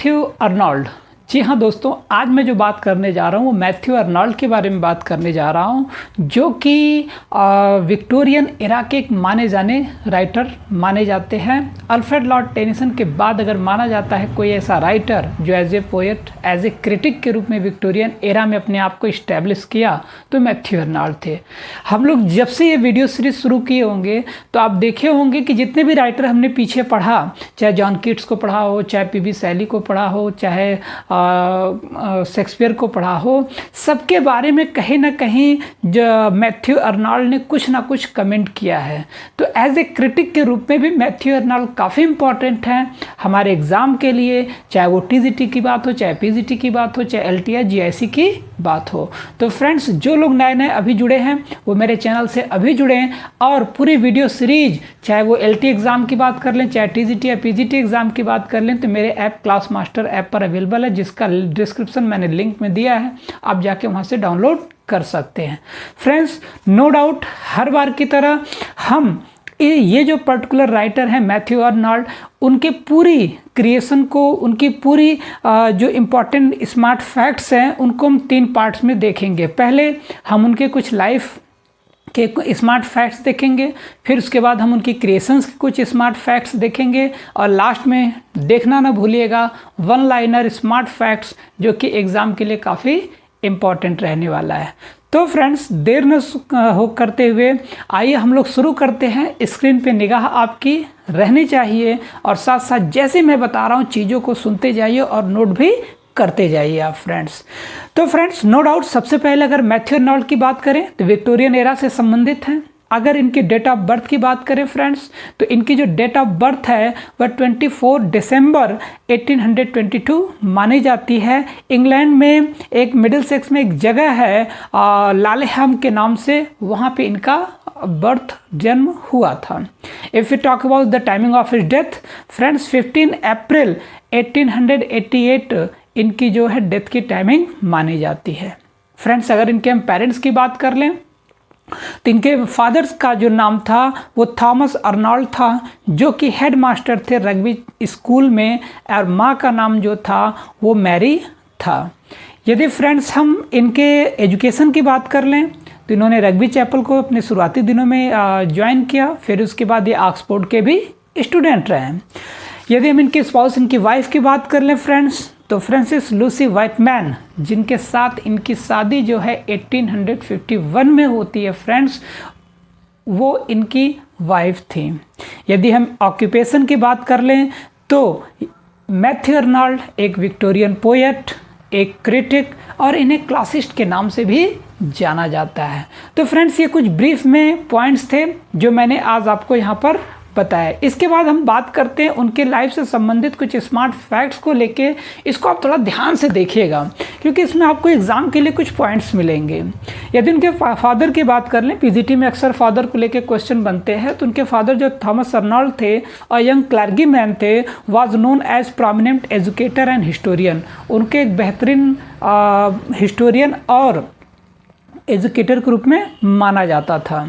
Matthew Arnold. जी हाँ दोस्तों, आज मैं जो बात करने जा रहा हूँ वो मैथ्यू अर्नोल्ड के बारे में बात करने जा रहा हूँ, जो कि विक्टोरियन एरा के एक माने जाने राइटर माने जाते हैं। अल्फ्रेड लॉर्ड टेनिसन के बाद अगर माना जाता है कोई ऐसा राइटर जो as a poet, as a critic के रूप में विक्टोरियन एरा में अपने आप को इस्टेब्लिश किया, तो मैथ्यू अर्नोल्ड थे। हम लोग जब से ये वीडियो सीरीज शुरू किए होंगे तो आप देखे होंगे कि जितने भी राइटर हमने पीछे पढ़ा, चाहे जॉन कीट्स को पढ़ा हो, चाहे पीबी शैली को पढ़ा हो, चाहे शेक्सपियर को पढ़ा हो, सबके बारे में कहीं ना कहीं जो मैथ्यू अर्नोल्ड ने कुछ ना कुछ कमेंट किया है। तो एज ए क्रिटिक के रूप में भी मैथ्यू अर्नोल्ड काफ़ी इंपॉर्टेंट है हमारे एग्ज़ाम के लिए, चाहे वो टीजीटी की बात हो, चाहे पीजीटी की बात हो, चाहे एलटीआई जीआईसी की बात हो। तो फ्रेंड्स, जो लोग नए नए अभी जुड़े हैं वो मेरे चैनल से अभी जुड़े हैं, और पूरी वीडियो सीरीज चाहे वो एलटी एग्ज़ाम की बात कर लें, चाहे टीजीटी या पीजीटी एग्ज़ाम की बात कर लें, तो मेरे ऐप क्लास मास्टर ऐप पर अवेलेबल है, जिसका डिस्क्रिप्शन मैंने लिंक में दिया है, आप जाके वहाँ से डाउनलोड कर सकते हैं। फ्रेंड्स, नो डाउट हर बार की तरह हम ये जो पर्टिकुलर राइटर हैं मैथ्यू अर्नोल्ड, उनके पूरी क्रिएशन को, उनकी पूरी जो इम्पोर्टेंट स्मार्ट फैक्ट्स हैं उनको हम 3 पार्ट्स में देखेंगे। पहले हम उनके कुछ लाइफ के स्मार्ट फैक्ट्स देखेंगे, फिर उसके बाद हम उनकी क्रिएशंस के कुछ स्मार्ट फैक्ट्स देखेंगे, और लास्ट में देखना ना भूलिएगा 1 लाइनर स्मार्ट फैक्ट्स, जो कि एग्ज़ाम के लिए काफ़ी इम्पॉर्टेंट रहने वाला है। तो फ्रेंड्स, देर न हो करते हुए आइए हम लोग शुरू करते हैं। स्क्रीन पे निगाह आपकी रहनी चाहिए, और साथ साथ जैसे मैं बता रहा हूँ चीज़ों को सुनते जाइए और नोट भी करते जाइए आप फ्रेंड्स। तो फ्रेंड्स, नो डाउट सबसे पहले अगर मैथ्यू अर्नोल्ड की बात करें तो विक्टोरियन एरा से संबंधित हैं। अगर इनकी डेट ऑफ बर्थ की बात करें फ्रेंड्स, तो इनकी जो डेट ऑफ बर्थ है वह 24 दिसंबर 1822 मानी जाती है। इंग्लैंड में एक मिडिल सेक्स में एक जगह है लालेहम के नाम से, वहाँ पे इनका बर्थ जन्म हुआ था। If you talk about the timing of his death friends, 15 अप्रैल 1888 इनकी जो है डेथ की टाइमिंग मानी जाती है। फ्रेंड्स, अगर इनके हम पेरेंट्स की बात कर लें तो इनके फादर्स का जो नाम था वो थॉमस अर्नोल्ड था, जो कि हेड मास्टर थे रग्बी स्कूल में, और माँ का नाम जो था वो मैरी था। यदि फ्रेंड्स हम इनके एजुकेशन की बात कर लें तो इन्होंने रग्बी चैपल को अपने शुरुआती दिनों में ज्वाइन किया, फिर उसके बाद ये ऑक्सफोर्ड के भी स्टूडेंट रहे। यदि हम इनके स्पाउस, इनकी वाइफ की बात कर लें फ्रेंड्स, तो फ्रांसिस लूसी व्हाइटमैन, जिनके साथ इनकी शादी जो है 1851 में होती है फ्रेंड्स, वो इनकी वाइफ थी। यदि हम ऑक्यूपेशन की बात कर लें तो मैथ्यू अर्नोल्ड एक विक्टोरियन पोएट, एक क्रिटिक, और इन्हें क्लासिस्ट के नाम से भी जाना जाता है। तो फ्रेंड्स, ये कुछ ब्रीफ में पॉइंट्स थे जो मैंने आज आपको यहाँ पर बताया। इसके बाद हम बात करते हैं उनके लाइफ से संबंधित कुछ स्मार्ट फैक्ट्स को लेके। इसको आप थोड़ा ध्यान से देखिएगा, क्योंकि इसमें आपको एग्जाम के लिए कुछ पॉइंट्स मिलेंगे। यदि उनके फादर की बात कर लें, पीजीटी में अक्सर फादर को लेके क्वेश्चन बनते हैं, तो उनके फादर जो थॉमस अर्नोल्ड थे और यंग क्लर्जीमैन थे, was known as prominent educator and historian. उनके एक बेहतरीन हिस्टोरियन और एजुकेटर के रूप में माना जाता था।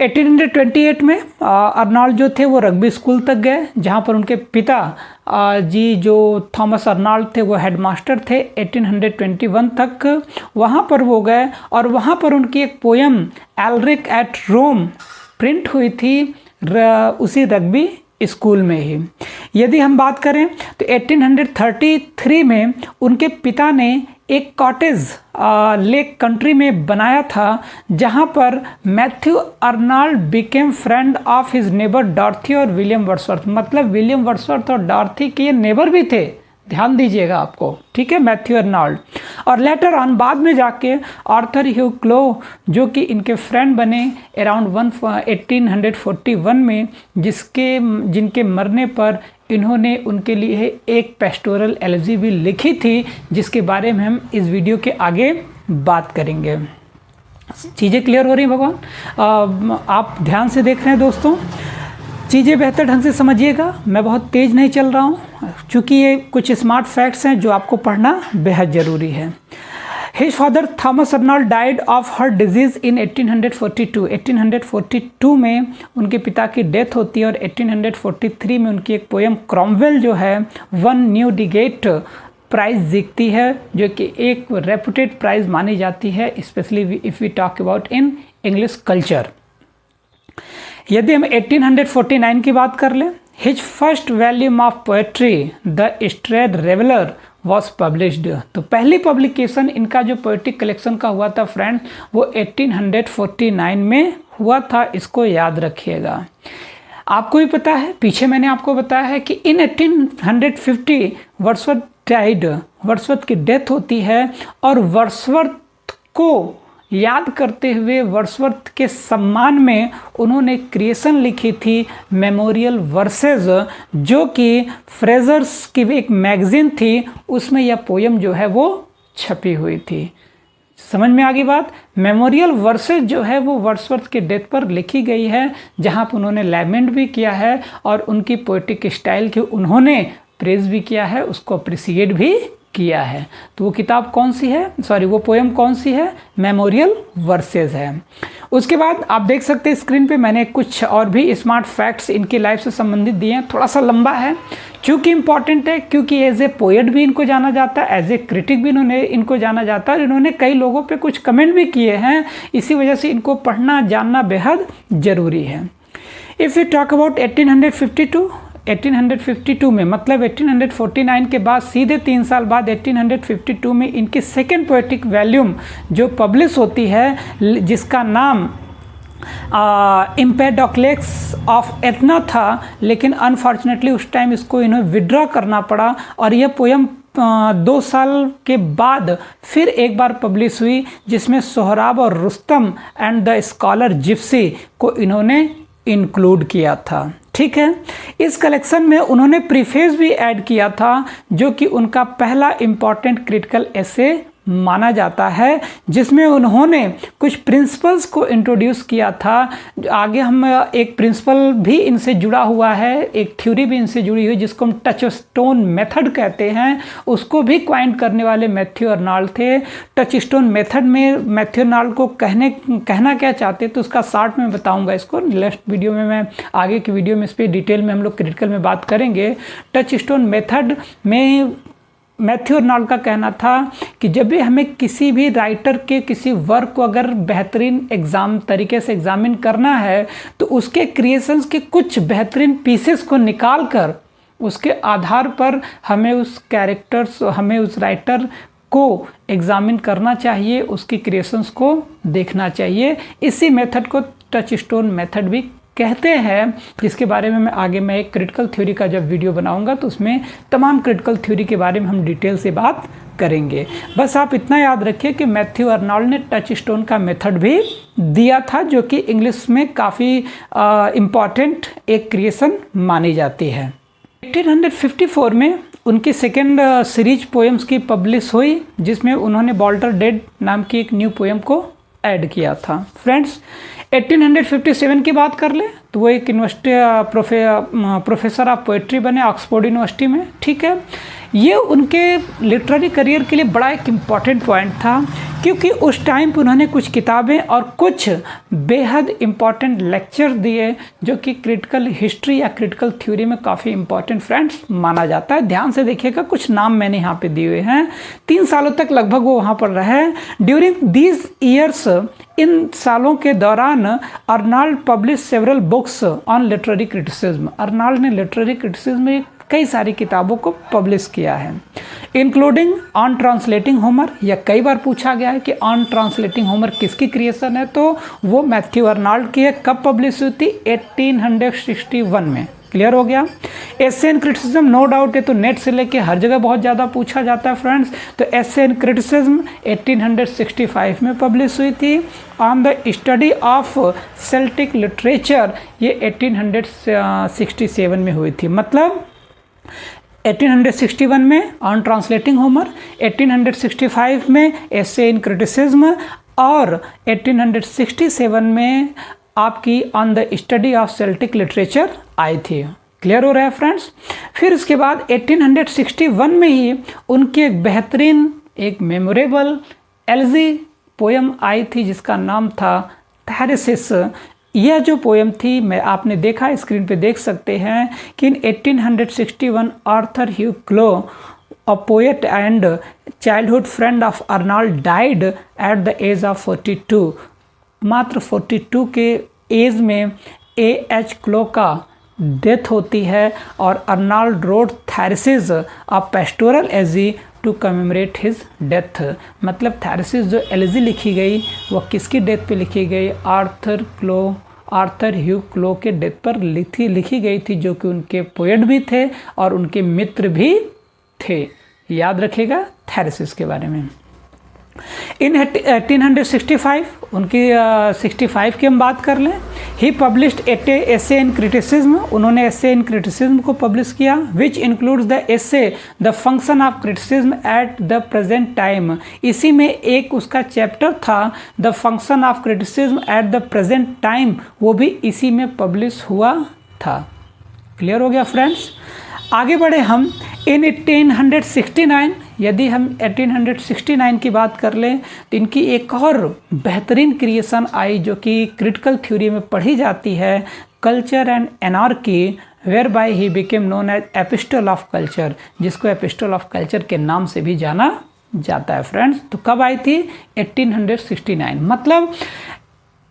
1828 में अर्नोल्ड जो थे वो रग्बी स्कूल तक गए, जहाँ पर उनके पिता जी जो थॉमस अर्नोल्ड थे वो हेडमास्टर थे। 1821 तक वहाँ पर वो गए, और वहाँ पर उनकी एक पोयम एल्रिक एट रोम प्रिंट हुई थी उसी रग्बी स्कूल में ही। यदि हम बात करें तो 1833 में उनके पिता ने एक कॉटेज लेक कंट्री में बनाया था, जहां पर Matthew Arnold became friend of his neighbour Dorothy और विलियम वर्ड्सवर्थ। मतलब विलियम वर्ड्सवर्थ और डॉर्थी के ये नेबर भी थे, ध्यान दीजिएगा आपको, ठीक है, मैथ्यू अर्नोल्ड। और लेटर ऑन बाद में जाके आर्थर ह्यू क्लो, जो कि इनके फ्रेंड बने अराउंड 1841 में, जिनके मरने पर इन्होंने उनके लिए एक पेस्टोरल एलेजी भी लिखी थी, जिसके बारे में हम इस वीडियो के आगे बात करेंगे। चीज़ें क्लियर हो रही हैं भगवान? आप ध्यान से देख रहे हैं दोस्तों, चीज़ें बेहतर ढंग से समझिएगा। मैं बहुत तेज़ नहीं चल रहा हूँ, चूँकि ये कुछ स्मार्ट फैक्ट्स हैं जो आपको पढ़ना बेहद ज़रूरी है। His father Thomas Arnold died of heart disease in 1842। 1842 में उनके पिता की डेथ होती है और 1843 में उनकी एक पोएम क्रॉमवेल जो है वन न्यू डिगेट प्राइज़ जीतती है, जो कि एक रेपुटेड प्राइज़ मानी जाती है, specially if we talk about in English culture. यदि हम 1849 की बात कर लें, his first volume of poetry the strayed reveller was published. तो पहली पब्लिकेशन इनका जो पोएटिक कलेक्शन का हुआ था फ्रेंड्स, वो 1849 में हुआ था, इसको याद रखिएगा। आपको भी पता है, पीछे मैंने आपको बताया है कि इन 1850 वर्ड्सवर्थ डाइड, वर्ड्सवर्थ की डेथ होती है और वर्ड्सवर्थ को याद करते हुए वर्ड्सवर्थ के सम्मान में उन्होंने क्रिएशन लिखी थी मेमोरियल वर्सेस, जो कि फ्रेजर्स की एक मैगजीन थी, उसमें यह पोयम जो है वो छपी हुई थी। समझ में आ गई बात। मेमोरियल वर्सेस जो है वो वर्ड्सवर्थ के डेथ पर लिखी गई है, जहाँ पर उन्होंने लैमेंट भी किया है और उनकी पोएटिक स्टाइल की उन्होंने प्रेज भी किया है, उसको अप्रिसिएट भी किया है। तो वो किताब कौन सी है, सॉरी वो पोएम कौन सी है, मेमोरियल वर्सेस है। उसके बाद आप देख सकते हैं स्क्रीन पे मैंने कुछ और भी स्मार्ट फैक्ट्स इनकी लाइफ से संबंधित दिए हैं। थोड़ा सा लंबा है क्योंकि इम्पॉर्टेंट है, क्योंकि एज ए पोएट भी इनको जाना जाता है, एज ए क्रिटिक भी इनको जाना जाता है और इन्होंने कई लोगों पे कुछ कमेंट भी किए हैं, इसी वजह से इनको पढ़ना जानना बेहद ज़रूरी है। इफ़ यू टॉक अबाउट 1852 में, मतलब 1849 के बाद सीधे 3 साल बाद 1852 में इनकी सेकेंड पोएटिक वॉल्यूम जो पब्लिश होती है, जिसका नाम एम्पेडोक्लेस ऑफ एथना था, लेकिन अनफॉर्चुनेटली उस टाइम इसको इन्हें विड्रॉ करना पड़ा और यह पोएम 2 साल के बाद फिर एक बार पब्लिश हुई, जिसमें सोहराब और Rustam and the scholar Gypsy को इन्होंने इंक्लूड किया था। ठीक है, इस कलेक्शन में उन्होंने प्रीफेस भी ऐड किया था, जो कि उनका पहला इम्पॉर्टेंट क्रिटिकल एसे माना जाता है, जिसमें उन्होंने कुछ प्रिंसिपल्स को इंट्रोड्यूस किया था। आगे हम एक प्रिंसिपल भी इनसे जुड़ा हुआ है, एक थ्योरी भी इनसे जुड़ी हुई, जिसको हम टच स्टोन मेथड कहते हैं, उसको भी क्वाइन करने वाले मैथ्यू अर्नाल्ड थे। टच स्टोन मेथड में मैथ्यू अर्नाल्ड को कहना क्या चाहते तो उसका शॉर्ट में बताऊंगा, इसको नेक्स्ट वीडियो में, मैं आगे की वीडियो में इस पर डिटेल में हम लोग क्रिटिकल में बात करेंगे। टच स्टोन मेथड में मैथ्यू अर्नाल्ड का कहना था कि जब भी हमें किसी भी राइटर के किसी वर्क को अगर बेहतरीन तरीके से एग्जामिन करना है, तो उसके क्रिएशंस के कुछ बेहतरीन पीसेस को निकाल कर उसके आधार पर हमें उस राइटर को एग्जामिन करना चाहिए, उसकी क्रिएशंस को देखना चाहिए। इसी मेथड को टच स्टोन मेथड भी कहते हैं, जिसके बारे में मैं एक क्रिटिकल थ्योरी का जब वीडियो बनाऊंगा तो उसमें तमाम क्रिटिकल थ्योरी के बारे में हम डिटेल से बात करेंगे। बस आप इतना याद रखिए कि मैथ्यू अर्नाल्ड ने टच स्टोन का मेथड भी दिया था, जो कि इंग्लिश में काफ़ी इम्पॉर्टेंट एक क्रिएशन मानी जाती है। 1854 में उनकी सेकेंड सीरीज पोएम्स की पब्लिश हुई, जिसमें उन्होंने बॉल्टर डेड नाम की एक न्यू पोएम को ऐड किया था। फ्रेंड्स 1857 की बात कर ले तो वो एक प्रोफेसर ऑफ पोएट्री बने ऑक्सफोर्ड यूनिवर्सिटी में। ठीक है, ये उनके लिटरेरी करियर के लिए बड़ा एक इम्पॉर्टेंट पॉइंट था, क्योंकि उस टाइम पर उन्होंने कुछ किताबें और कुछ बेहद इम्पॉर्टेंट लेक्चर दिए, जो कि क्रिटिकल हिस्ट्री या क्रिटिकल थ्योरी में काफ़ी इम्पॉर्टेंट फ्रेंड्स माना जाता है। ध्यान से देखिएगा, कुछ नाम मैंने यहाँ पे दिए हुए हैं। 3 सालों तक लगभग वो वहाँ पर रहे। ड्यूरिंग दीज ईयर्स, इन सालों के दौरान Arnold publish several books on literary criticism. Arnold ने लिटरेरी क्रिटिसिज्म में कई सारी किताबों को पब्लिश किया है, इंक्लूडिंग ऑन ट्रांसलेटिंग होमर। यह कई बार पूछा गया है कि ऑन ट्रांसलेटिंग होमर किसकी क्रिएशन है, तो वो मैथ्यू अर्नाल्ड की है। कब पब्लिश हुई थी? 1861 में। क्लियर हो गया। एसे एंड क्रिटिसिज्म, नो डाउट है तो नेट से लेके हर जगह बहुत ज़्यादा पूछा जाता है फ्रेंड्स। तो एसे एंड क्रिटिसिज्म 1865 में पब्लिश हुई थी। On the study of Celtic literature, ये 1867 में हुई थी। मतलब 1861 में ऑन ट्रांसलेटिंग होमर, 1865 में एसे इन क्रिटिसिज्म और 1867 में आपकी on the study of Celtic literature आई थी। क्लियर हो रहा है फ्रेंड्स। फिर उसके बाद 1861 में ही उनकी एक बेहतरीन, एक मेमोरेबल एल्जी पोयम आई थी जिसका नाम था थेरेसिस। यह जो पोयम थी, मैं आपने देखा, स्क्रीन पे देख सकते हैं कि in 1861 Arthur Hugh Clough, a poet and childhood friend of Arnold, died at the age of 42। मात्र 42 के एज में A.H. क्लो का डेथ होती है और Arnold wrote Thyrsis a pastoral elegy to commemorate his death. मतलब थेरेसिस जो एलिजी लिखी गई वो किसकी डेथ पे लिखी गई? आर्थर ह्यू क्लो के डेथ पर लिखी गई थी, जो कि उनके पोएट भी थे और उनके मित्र भी थे। याद रखिएगा थेरेसिस के बारे में। इन 1865 उनकी 65 की हम बात कर लें, ही पब्लिश्ड एसे इन क्रिटिसिज्म। उन्होंने एसे इन क्रिटिसिज्म को पब्लिश किया, which includes the essay the function of criticism at the present time. इसी में एक उसका चैप्टर था the function of criticism at the present time, वो भी इसी में पब्लिश हुआ था। क्लियर हो गया फ्रेंड्स? आगे बढ़े हम। इन 1869, यदि हम 1869 की बात कर लें तो इनकी एक और बेहतरीन क्रिएशन आई जो कि क्रिटिकल थ्योरी में पढ़ी जाती है, Culture and Anarchy, where by he became known as epistle of culture, जिसको एपिस्टल ऑफ कल्चर के नाम से भी जाना जाता है फ्रेंड्स। तो कब आई थी? 1869। मतलब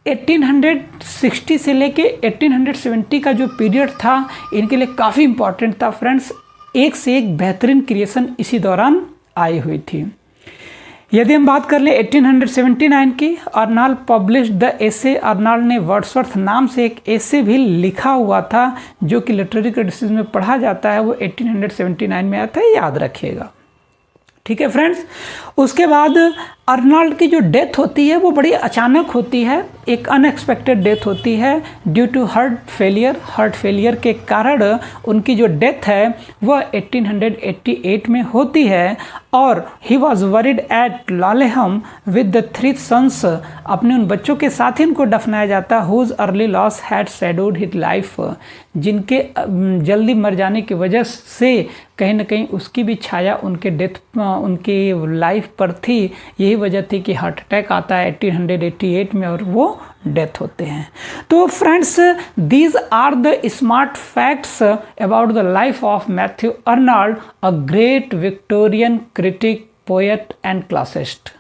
1860 से लेके 1870 का जो पीरियड था इनके लिए काफ़ी इम्पॉर्टेंट था फ्रेंड्स। एक से एक बेहतरीन क्रिएशन इसी दौरान आई हुई थी। यदि हम बात कर लें 1879 की, Arnold published the essay. Arnold ने वर्ड्सवर्थ नाम से एक एसे भी लिखा हुआ था जो कि लिटरेरी क्रिटिसिज्म में पढ़ा जाता है, वो 1879 में आया था, याद रखिएगा। ठीक है फ्रेंड्स? उसके बाद अर्नाल्ड की जो डेथ होती है वो बड़ी अचानक होती है, एक अनएक्सपेक्टेड डेथ होती है ड्यू टू हार्ट फेलियर के कारण उनकी जो डेथ है वह 1888 में होती है। और he was buried at Laleham with the 3 sons. अपने उन बच्चों के साथ ही उनको दफनाया जाता, whose early loss had shadowed his life, जिनके जल्दी मर जाने की वजह से कहीं ना कहीं उसकी भी छाया उनकी लाइफ पर थी। यही वजह थी कि हार्ट अटैक आता है 1888 में और वो डेथ होते हैं। तो friends, these are the smart facts about the life of Matthew Arnold, a great Victorian critic, poet and classist.